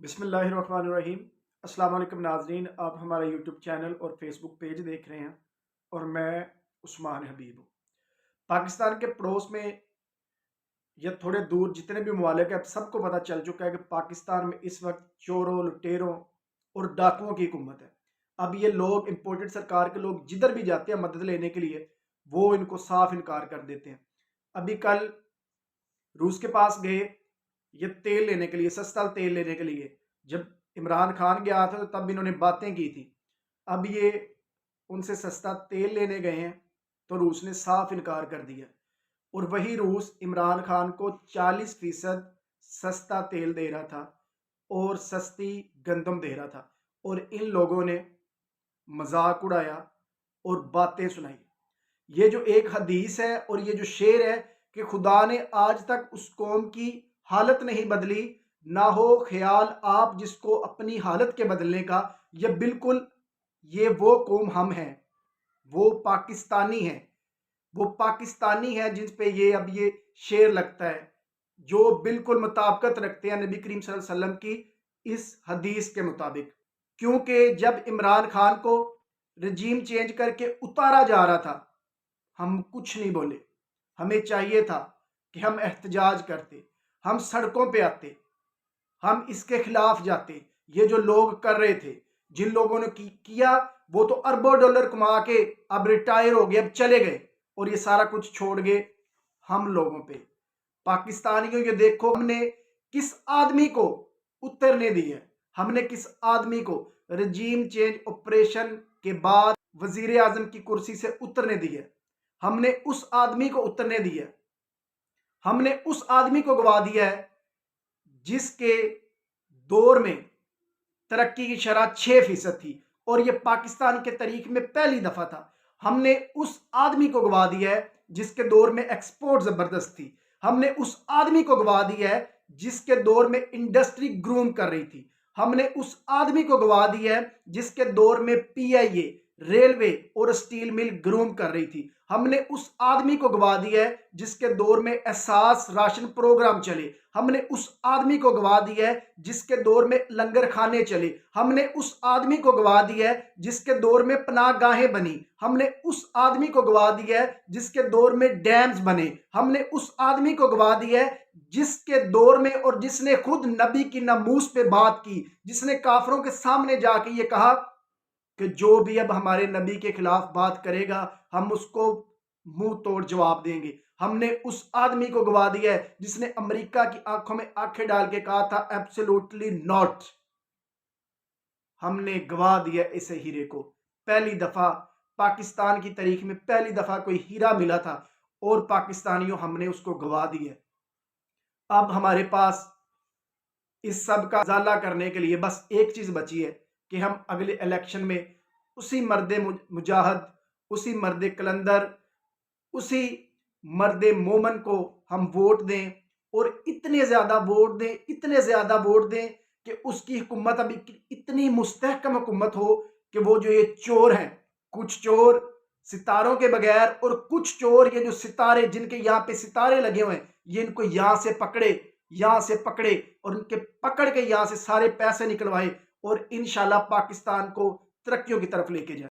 बिस्मिल्लाहिर्रहमानिर्रहीम। अस्सलाम वालेकुम नाज़रीन, आप हमारा यूट्यूब चैनल और फेसबुक पेज देख रहे हैं और मैं उस्मान हबीब हूँ। पाकिस्तान के पड़ोस में या थोड़े दूर जितने भी ममालिक हैं, अब सबको पता चल चुका है कि पाकिस्तान में इस वक्त चोरों, लुटेरों और डाकुओं की हुकूमत है। अब ये लोग इम्पोर्टेड सरकार के लोग जिधर भी जाते हैं मदद लेने के लिए, वो इनको साफ इनकार कर देते हैं। अभी कल रूस के पास गए ये तेल लेने के लिए, सस्ता तेल लेने के लिए। जब इमरान खान गया था तो तब इन्होंने बातें की थी। अब ये उनसे सस्ता तेल लेने गए हैं तो रूस ने साफ इनकार कर दिया और वही रूस इमरान खान को 40% सस्ता तेल दे रहा था और सस्ती गंदम दे रहा था और इन लोगों ने मजाक उड़ाया और बातें सुनाई। ये जो एक हदीस है और ये जो शेर है कि खुदा ने आज तक उस कौम की हालत नहीं बदली, ना हो ख्याल आप जिसको अपनी हालत के बदलने का। ये बिल्कुल ये वो कौम हम हैं, वो पाकिस्तानी हैं, वो पाकिस्तानी है जिन पे ये अब ये शेर लगता है, जो बिल्कुल मुताबिकत रखते हैं नबी करीम सल्लल्लाहु अलैहि वसल्लम की इस हदीस के मुताबिक। क्योंकि जब इमरान खान को रजीम चेंज करके उतारा जा रहा था, हम कुछ नहीं बोले। हमें चाहिए था कि हम एहतजाज करते, हम सड़कों पे आते, हम इसके खिलाफ जाते। ये जो लोग कर रहे थे, जिन लोगों ने किया, वो तो अरबों डॉलर कमा के अब रिटायर हो गए, अब चले गए और ये सारा कुछ छोड़ गए हम लोगों पे। पाकिस्तानियों, ये देखो हमने किस आदमी को उतरने दी है। हमने किस आदमी को रजीम चेंज ऑपरेशन के बाद वजीर आजम की कुर्सी से उतरने दी है। हमने उस आदमी को उतरने दिया। हमने उस आदमी को गवा दिया है जिसके दौर में तरक्की की शरह 6% थी और यह पाकिस्तान के तारीख में पहली दफा था। हमने उस आदमी को गवा दिया है जिसके दौर में एक्सपोर्ट जबरदस्त थी। हमने उस आदमी को गवा दिया है जिसके दौर में इंडस्ट्री ग्रूम कर रही थी। हमने उस आदमी को गवा दिया है जिसके दौर में पीआईए, रेलवे और स्टील मिल ग्रूम कर रही थी। हमने उस आदमी को गवा दिया है जिसके दौर में एहसास राशन प्रोग्राम चले। हमने उस आदमी को गवा दिया है जिसके दौर में लंगर खाने चले। हमने उस आदमी को गवा दिया है जिसके दौर में पनाहगाहें बनी। हमने उस आदमी को गवा दिया है जिसके दौर में डैम्स बने। हमने उस आदमी को गवा दिया है जिसके दौर में और जिसने खुद नबी की नमूस पे बात की, जिसने काफरों के सामने जाके ये कहा कि जो भी अब हमारे नबी के खिलाफ बात करेगा हम उसको मुंह तोड़ जवाब देंगे। हमने उस आदमी को गवा दिया है जिसने अमेरिका की आंखों में आंखें डाल के कहा था एब्सोल्युटली नॉट। हमने गवा दिया इसे हीरे को। पहली दफा पाकिस्तान की तारीख में पहली दफा कोई हीरा मिला था और पाकिस्तानियों हमने उसको गवा दिया। अब हमारे पास इस सब का उजाला करने के लिए बस एक चीज बची है कि हम अगले इलेक्शन में उसी मर्द मुजाहिद, उसी मर्द कलंदर, उसी मर्द मोमन को हम वोट दें और इतने ज्यादा वोट दें, इतने ज्यादा वोट दें कि उसकी हुकूमत अभी इतनी मुस्तहकम हुकूमत हो कि वो जो ये चोर हैं, कुछ चोर सितारों के बगैर और कुछ चोर ये जो सितारे जिनके यहाँ पे सितारे लगे हुए हैं, ये इनको यहाँ से पकड़े, यहाँ से पकड़े और उनके पकड़ के यहाँ से सारे पैसे निकलवाए और इंशाल्लाह पाकिस्तान को तरक्कियों की तरफ लेके जाए।